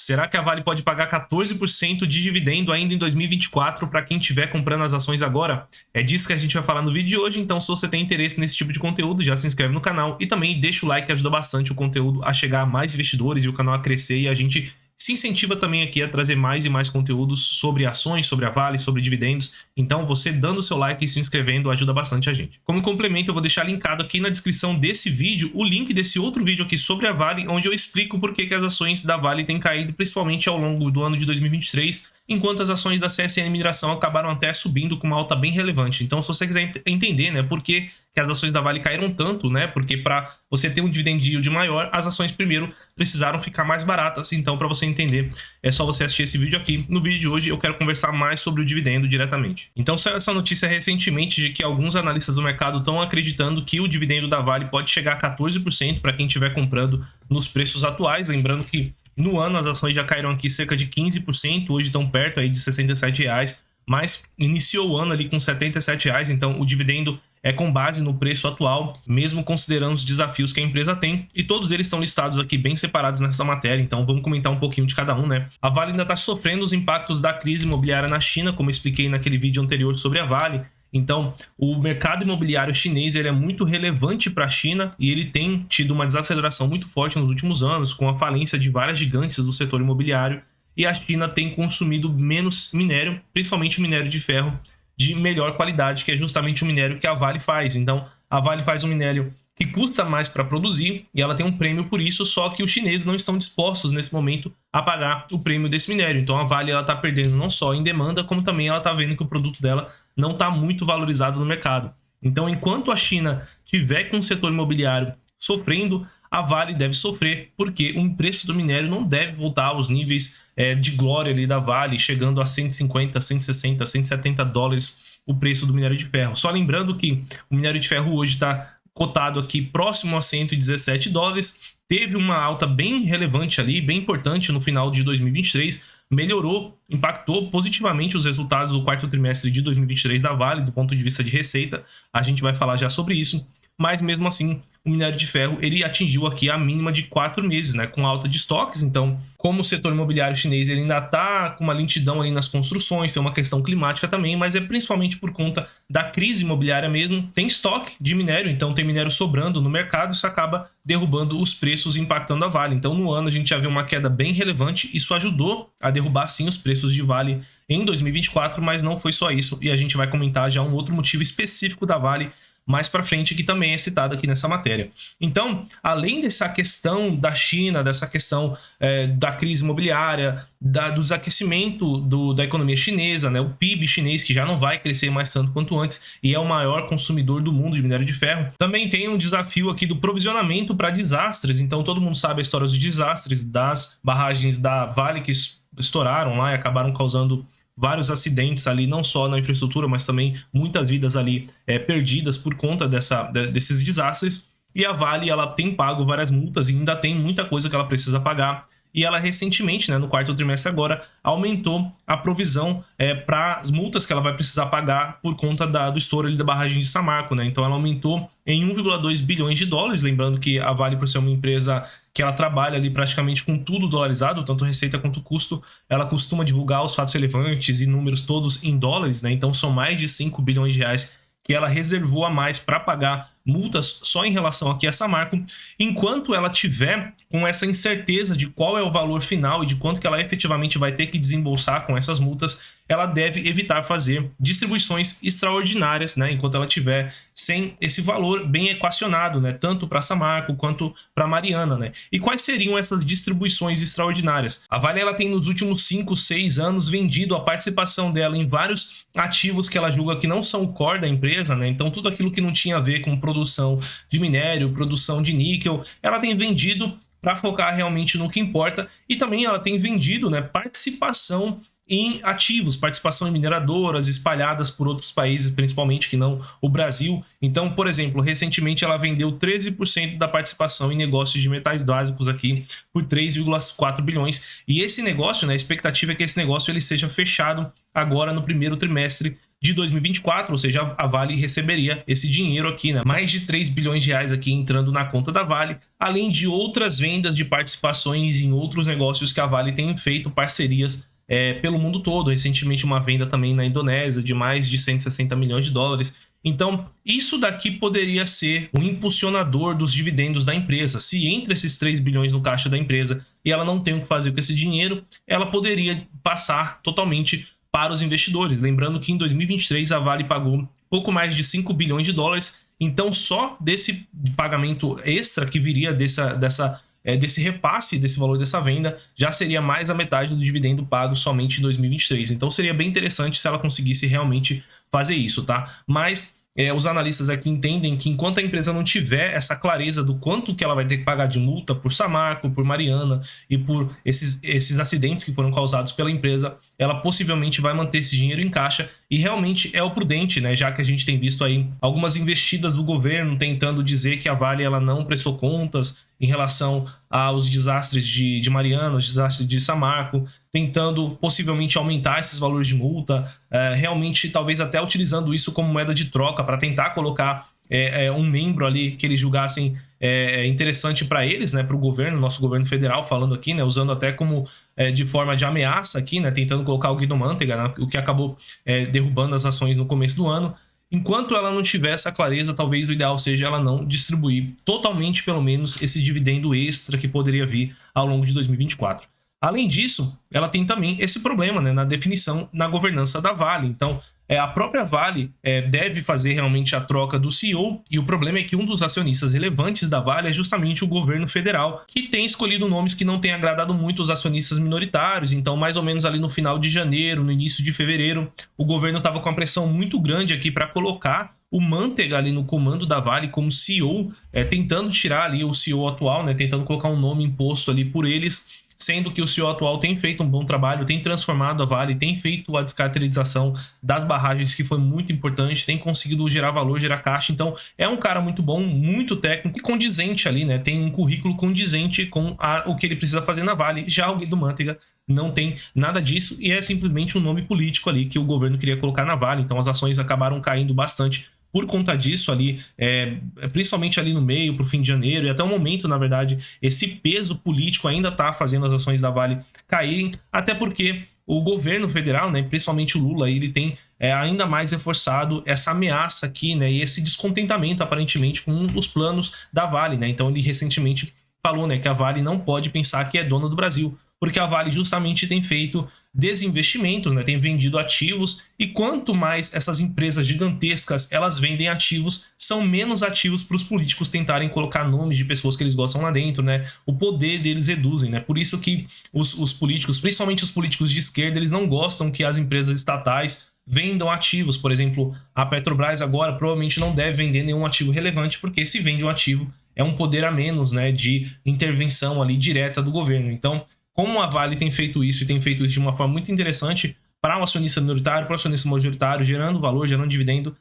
Será que a Vale pode pagar 14% de dividendo ainda em 2024 para quem estiver comprando as ações agora? É disso que a gente vai falar no vídeo de hoje, então se você tem interesse nesse tipo de conteúdo, já se inscreve no canal e também deixa o like que ajuda bastante o conteúdo a chegar a mais investidores e o canal a crescer, e a gente se incentiva também aqui a trazer mais e mais conteúdos sobre ações, sobre a Vale, sobre dividendos. Então você dando o seu like e se inscrevendo ajuda bastante a gente. Como complemento, eu vou deixar linkado aqui na descrição desse vídeo o link desse outro vídeo aqui sobre a Vale, onde eu explico por que as ações da Vale têm caído principalmente ao longo do ano de 2023, enquanto as ações da CSN Mineração acabaram até subindo com uma alta bem relevante. Então se você quiser entender, né, por que as ações da Vale caíram tanto, né? Porque para você ter um dividend yield maior, as ações primeiro precisaram ficar mais baratas. Então, para você entender, é só você assistir esse vídeo aqui. No vídeo de hoje, eu quero conversar mais sobre o dividendo diretamente. Então, saiu essa notícia recentemente de que alguns analistas do mercado estão acreditando que o dividendo da Vale pode chegar a 14% para quem estiver comprando nos preços atuais. Lembrando que no ano as ações já caíram aqui cerca de 15%, hoje estão perto aí de R$ 67,00, mas iniciou o ano ali com R$ 77,00, então o dividendo é com base no preço atual, mesmo considerando os desafios que a empresa tem, e todos eles estão listados aqui bem separados nessa matéria, então vamos comentar um pouquinho de cada um, né? A Vale ainda está sofrendo os impactos da crise imobiliária na China, como eu expliquei naquele vídeo anterior sobre a Vale. Então, o mercado imobiliário chinês ele é muito relevante para a China e ele tem tido uma desaceleração muito forte nos últimos anos, com a falência de várias gigantes do setor imobiliário, e a China tem consumido menos minério, principalmente minério de ferro, de melhor qualidade, que é justamente o minério que a Vale faz. Então, a Vale faz um minério que custa mais para produzir e ela tem um prêmio por isso, só que os chineses não estão dispostos nesse momento a pagar o prêmio desse minério. Então, a Vale está perdendo não só em demanda, como também ela está vendo que o produto dela não está muito valorizado no mercado. Então, enquanto a China tiver com o setor imobiliário sofrendo, a Vale deve sofrer, porque o preço do minério não deve voltar aos níveis de glória ali da Vale, chegando a 150, 160, 170 dólares o preço do minério de ferro. Só lembrando que o minério de ferro hoje está cotado aqui próximo a 117 dólares, teve uma alta bem relevante ali, bem importante no final de 2023, melhorou, impactou positivamente os resultados do quarto trimestre de 2023 da Vale, do ponto de vista de receita. A gente vai falar já sobre isso, mas mesmo assim o minério de ferro ele atingiu aqui a mínima de 4 meses, né, com alta de estoques. Então, como o setor imobiliário chinês ele ainda está com uma lentidão ali nas construções, tem uma questão climática também, mas é principalmente por conta da crise imobiliária mesmo. Tem estoque de minério, então tem minério sobrando no mercado, isso acaba derrubando os preços e impactando a Vale. Então, no ano a gente já viu uma queda bem relevante, isso ajudou a derrubar sim os preços de Vale em 2024, mas não foi só isso, e a gente vai comentar já um outro motivo específico da Vale mais para frente, que também é citado aqui nessa matéria. Então, além dessa questão da China, dessa questão da crise imobiliária, do desaquecimento da economia chinesa, né, o PIB chinês, que já não vai crescer mais tanto quanto antes e é o maior consumidor do mundo de minério de ferro, também tem um desafio aqui do provisionamento para desastres. Então, todo mundo sabe a história dos desastres das barragens da Vale que estouraram lá e acabaram causando vários acidentes ali, não só na infraestrutura, mas também muitas vidas ali perdidas por conta desses desastres. E a Vale ela tem pago várias multas e ainda tem muita coisa que ela precisa pagar. E ela recentemente, né, no quarto trimestre agora, aumentou a provisão para as multas que ela vai precisar pagar por conta do estouro ali da barragem de Samarco, né? Então ela aumentou em 1,2 bilhões de dólares, lembrando que a Vale, por ser uma empresa que ela trabalha ali praticamente com tudo dolarizado, tanto receita quanto custo, ela costuma divulgar os fatos relevantes e números todos em dólares, né? Então são mais de 5 bilhões de reais que ela reservou a mais para pagar multas só em relação aqui a Samarco. Enquanto ela tiver com essa incerteza de qual é o valor final e de quanto que ela efetivamente vai ter que desembolsar com essas multas, ela deve evitar fazer distribuições extraordinárias, né, enquanto ela tiver sem esse valor bem equacionado, né, tanto para Samarco quanto para Mariana, né. E quais seriam essas distribuições extraordinárias? A Vale ela tem nos últimos 5, 6 anos vendido a participação dela em vários ativos que ela julga que não são o core da empresa, né. Então tudo aquilo que não tinha a ver com produção de minério, produção de níquel, ela tem vendido para focar realmente no que importa, e também ela tem vendido, né, participação em ativos, participação em mineradoras espalhadas por outros países, principalmente que não o Brasil. Então, por exemplo, recentemente ela vendeu 13% da participação em negócios de metais básicos aqui por 3,4 bilhões. E esse negócio, né, a expectativa é que esse negócio ele seja fechado agora no primeiro trimestre de 2024, ou seja, a Vale receberia esse dinheiro aqui, né? Mais de 3 bilhões de reais aqui entrando na conta da Vale, além de outras vendas de participações em outros negócios que a Vale tem feito parcerias pelo mundo todo. Recentemente uma venda também na Indonésia de mais de 160 milhões de dólares. Então, isso daqui poderia ser um impulsionador dos dividendos da empresa. Se entra esses 3 bilhões no caixa da empresa e ela não tem o que fazer com esse dinheiro, ela poderia passar totalmente para os investidores. Lembrando que em 2023 a Vale pagou pouco mais de 5 bilhões de dólares. Então, só desse pagamento extra que viria desse repasse, desse valor dessa venda, já seria mais a metade do dividendo pago somente em 2023. Então seria bem interessante se ela conseguisse realmente fazer isso, tá? Mas os analistas aqui entendem que enquanto a empresa não tiver essa clareza do quanto que ela vai ter que pagar de multa por Samarco, por Mariana e por esses acidentes que foram causados pela empresa, ela possivelmente vai manter esse dinheiro em caixa e realmente é o prudente, né? Já que a gente tem visto aí algumas investidas do governo tentando dizer que a Vale ela não prestou contas em relação aos desastres de Mariana, os desastres de Samarco, tentando possivelmente aumentar esses valores de multa, realmente talvez até utilizando isso como moeda de troca para tentar colocar um membro ali que eles julgassem interessante para eles, né, para o governo, nosso governo federal, falando aqui, né, usando até como de forma de ameaça aqui, né, tentando colocar o Guido Mantega, né, o que acabou derrubando as ações no começo do ano. Enquanto ela não tiver essa clareza, talvez o ideal seja ela não distribuir totalmente, pelo menos, esse dividendo extra que poderia vir ao longo de 2024. Além disso, ela tem também esse problema, né, na definição, na governança da Vale. Então, a própria Vale deve fazer realmente a troca do CEO, e o problema é que um dos acionistas relevantes da Vale é justamente o governo federal, que tem escolhido nomes que não têm agradado muito os acionistas minoritários. Então, mais ou menos ali no final de janeiro, no início de fevereiro, o governo estava com uma pressão muito grande aqui para colocar o Mantega ali no comando da Vale como CEO, tentando tirar ali o CEO atual, né, tentando colocar um nome imposto ali por eles, sendo que o CEO atual tem feito um bom trabalho, tem transformado a Vale, tem feito a descaracterização das barragens, que foi muito importante, tem conseguido gerar valor, gerar caixa. Então, é um cara muito bom, muito técnico e condizente ali, né? Tem um currículo condizente com o que ele precisa fazer na Vale. Já o Guido Mantega não tem nada disso e é simplesmente um nome político ali que o governo queria colocar na Vale. Então, as ações acabaram caindo bastante por conta disso ali, principalmente ali no meio, pro fim de janeiro, e até o momento, na verdade, esse peso político ainda está fazendo as ações da Vale caírem, até porque o governo federal, né, principalmente o Lula, ele tem ainda mais reforçado essa ameaça aqui, né, e esse descontentamento, aparentemente, com os planos da Vale, né. Então ele recentemente falou, né, que a Vale não pode pensar que é dona do Brasil, porque a Vale justamente tem feito desinvestimentos, né? Tem vendido ativos, e quanto mais essas empresas gigantescas elas vendem ativos, são menos ativos para os políticos tentarem colocar nomes de pessoas que eles gostam lá dentro, né? O poder deles reduzem, né? Por isso que os políticos, principalmente os políticos de esquerda, eles não gostam que as empresas estatais vendam ativos. Por exemplo, a Petrobras agora provavelmente não deve vender nenhum ativo relevante, porque se vende um ativo é um poder a menos, né, de intervenção ali direta do governo. Então, como a Vale tem feito isso e tem feito isso de uma forma muito interessante para o acionista minoritário, para o acionista majoritário, gerando valor, gerando dividendo,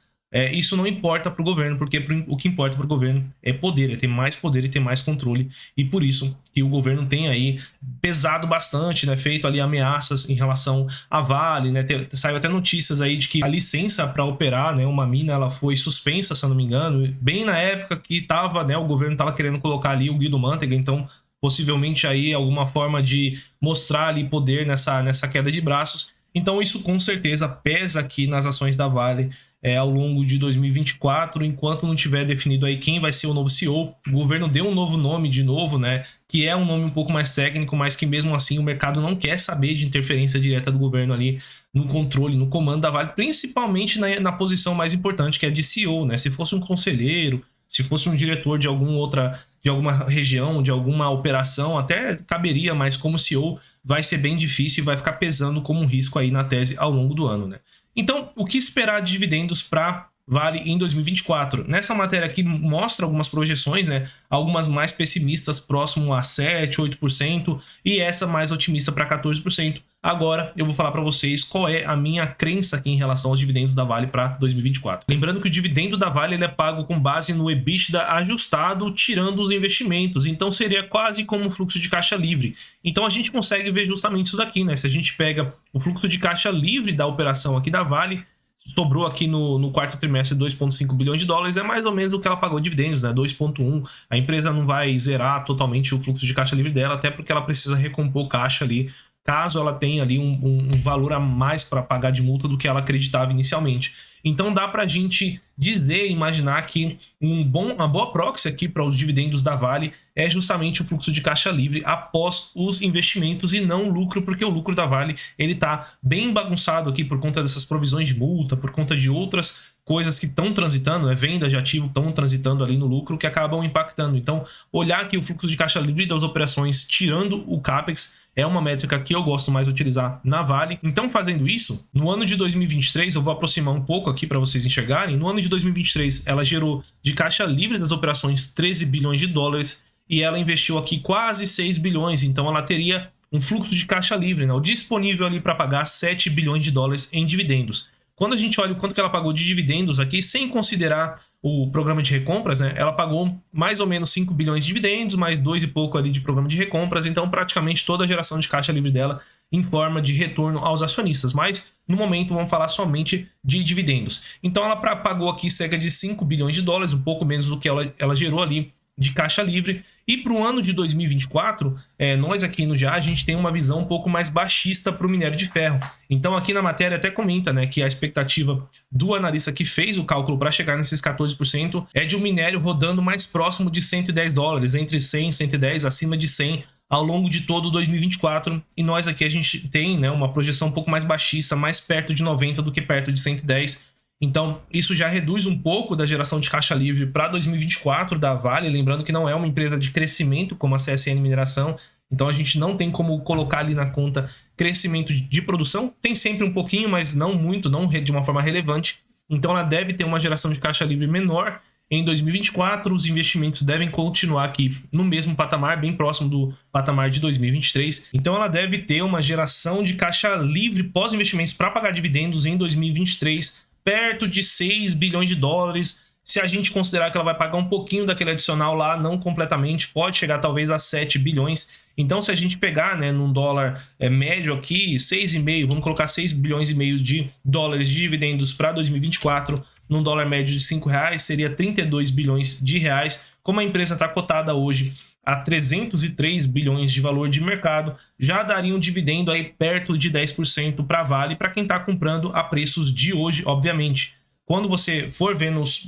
isso não importa para o governo, porque o que importa para o governo é poder, é ter mais poder e ter mais controle. E por isso que o governo tem aí pesado bastante, né, feito ali ameaças em relação à Vale, né, saiu até notícias aí de que a licença para operar, né, uma mina, ela foi suspensa, se eu não me engano, bem na época que tava, né, o governo estava querendo colocar ali o Guido Mantega. Então possivelmente aí alguma forma de mostrar ali poder nessa queda de braços. Então isso com certeza pesa aqui nas ações da Vale ao longo de 2024, enquanto não tiver definido aí quem vai ser o novo CEO. O governo deu um novo nome de novo, né, que é um nome um pouco mais técnico, mas que mesmo assim o mercado não quer saber de interferência direta do governo ali no controle, no comando da Vale, principalmente na posição mais importante, que é de CEO, né? Se fosse um conselheiro, se fosse um diretor de alguma região, de alguma operação, até caberia, mas como CEO vai ser bem difícil e vai ficar pesando como um risco aí na tese ao longo do ano, né? Então, o que esperar de dividendos para Vale em 2024? Nessa matéria aqui mostra algumas projeções, né? Algumas mais pessimistas, próximo a 7%, 8%, e essa mais otimista para 14%. Agora eu vou falar para vocês qual é a minha crença aqui em relação aos dividendos da Vale para 2024. Lembrando que o dividendo da Vale ele é pago com base no EBITDA ajustado, tirando os investimentos. Então seria quase como um fluxo de caixa livre. Então a gente consegue ver justamente isso daqui, né? Se a gente pega o fluxo de caixa livre da operação aqui da Vale, sobrou aqui no quarto trimestre 2,5 bilhões de dólares, é mais ou menos o que ela pagou de dividendos, né? 2,1. A empresa não vai zerar totalmente o fluxo de caixa livre dela, até porque ela precisa recompor caixa ali, caso ela tenha ali um valor a mais para pagar de multa do que ela acreditava inicialmente. Então dá para a gente dizer, imaginar que uma boa proxy aqui para os dividendos da Vale é justamente o fluxo de caixa livre após os investimentos e não o lucro, porque o lucro da Vale ele está bem bagunçado aqui por conta dessas provisões de multa, por conta de outras coisas que estão transitando, né, venda de ativo estão transitando ali no lucro que acabam impactando. Então, olhar aqui o fluxo de caixa livre das operações tirando o CAPEX é uma métrica que eu gosto mais de utilizar na Vale. Então, fazendo isso, no ano de 2023, eu vou aproximar um pouco aqui para vocês enxergarem. No ano de 2023, ela gerou de caixa livre das operações 13 bilhões de dólares e ela investiu aqui quase 6 bilhões. Então, ela teria um fluxo de caixa livre, né, disponível ali para pagar 7 bilhões de dólares em dividendos. Quando a gente olha o quanto que ela pagou de dividendos aqui, sem considerar o programa de recompras, né, ela pagou mais ou menos 5 bilhões de dividendos, mais 2 e pouco ali de programa de recompras, então praticamente toda a geração de caixa livre dela em forma de retorno aos acionistas, mas no momento vamos falar somente de dividendos. Então ela pagou aqui cerca de 5 bilhões de dólares, um pouco menos do que ela gerou ali de caixa livre. E para o ano de 2024, nós aqui no GA, a gente tem uma visão um pouco mais baixista para o minério de ferro. Então aqui na matéria até comenta, né, que a expectativa do analista que fez o cálculo para chegar nesses 14% é de um minério rodando mais próximo de 110 dólares, entre 100 e 110, acima de 100 ao longo de todo 2024. E nós aqui a gente tem, né, uma projeção um pouco mais baixista, mais perto de 90 do que perto de 110. Então, isso já reduz um pouco da geração de caixa livre para 2024 da Vale, lembrando que não é uma empresa de crescimento como a CSN Mineração, então a gente não tem como colocar ali na conta crescimento de produção, tem sempre um pouquinho, mas não muito, não de uma forma relevante, então ela deve ter uma geração de caixa livre menor em 2024, os investimentos devem continuar aqui no mesmo patamar, bem próximo do patamar de 2023, então ela deve ter uma geração de caixa livre pós-investimentos para pagar dividendos em 2023, perto de 6 bilhões de dólares. Se a gente considerar que ela vai pagar um pouquinho daquele adicional lá, não completamente, pode chegar talvez a 7 bilhões. Então, se a gente pegar, né, num dólar médio aqui, 6,5, vamos colocar 6 bilhões e meio de dólares de dividendos para 2024, num dólar médio de R$5, seria 32 bilhões de reais. Como a empresa está cotada hoje a 303 bilhões de valor de mercado, já daria um dividendo aí perto de 10% para a Vale, para quem está comprando a preços de hoje, obviamente. Quando você for ver nos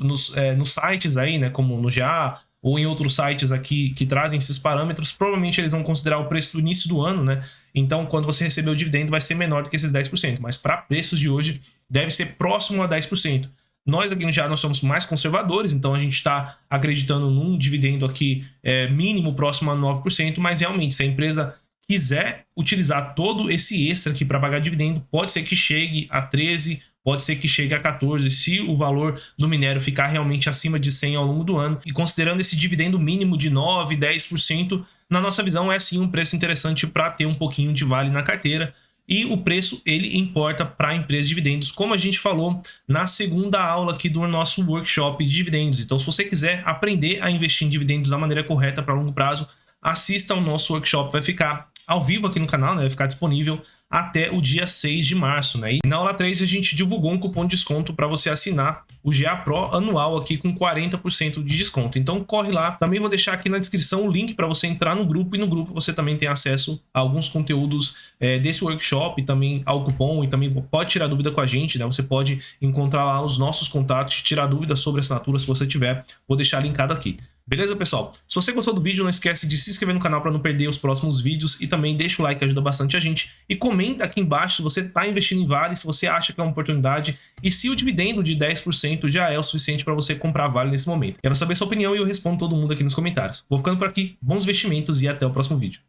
sites aí, né, como no GA ou em outros sites aqui que trazem esses parâmetros, provavelmente eles vão considerar o preço do início do ano, né? Então, quando você receber o dividendo, vai ser menor do que esses 10%, mas para preços de hoje, deve ser próximo a 10%. Nós aqui no GA nós somos mais conservadores, então a gente está acreditando num dividendo aqui mínimo próximo a 9%, mas realmente se a empresa quiser utilizar todo esse extra aqui para pagar dividendo, pode ser que chegue a 13%, pode ser que chegue a 14%, se o valor do minério ficar realmente acima de 100 ao longo do ano. E considerando esse dividendo mínimo de 9%, 10%, na nossa visão é sim um preço interessante para ter um pouquinho de Vale na carteira. E o preço, ele importa para a empresa de dividendos, como a gente falou na segunda aula aqui do nosso workshop de dividendos. Então, se você quiser aprender a investir em dividendos da maneira correta para longo prazo, assista ao nosso workshop, vai ficar ao vivo aqui no canal, né? Vai ficar disponível até o dia 6 de março, né? E na aula 3 a gente divulgou um cupom de desconto para você assinar o GA Pro anual aqui com 40% de desconto. Então corre lá. Também vou deixar aqui na descrição o link para você entrar no grupo, e no grupo você também tem acesso a alguns conteúdos desse workshop, também ao cupom, e também pode tirar dúvida com a gente, né? Você pode encontrar lá os nossos contatos, tirar dúvidas sobre assinatura se você tiver. Vou deixar linkado aqui. Beleza, pessoal? Se você gostou do vídeo, não esquece de se inscrever no canal para não perder os próximos vídeos, e também deixa o like, ajuda bastante a gente. E comenta aqui embaixo se você está investindo em Vale, se você acha que é uma oportunidade e se o dividendo de 10% já é o suficiente para você comprar Vale nesse momento. Quero saber sua opinião e eu respondo todo mundo aqui nos comentários. Vou ficando por aqui, bons investimentos e até o próximo vídeo.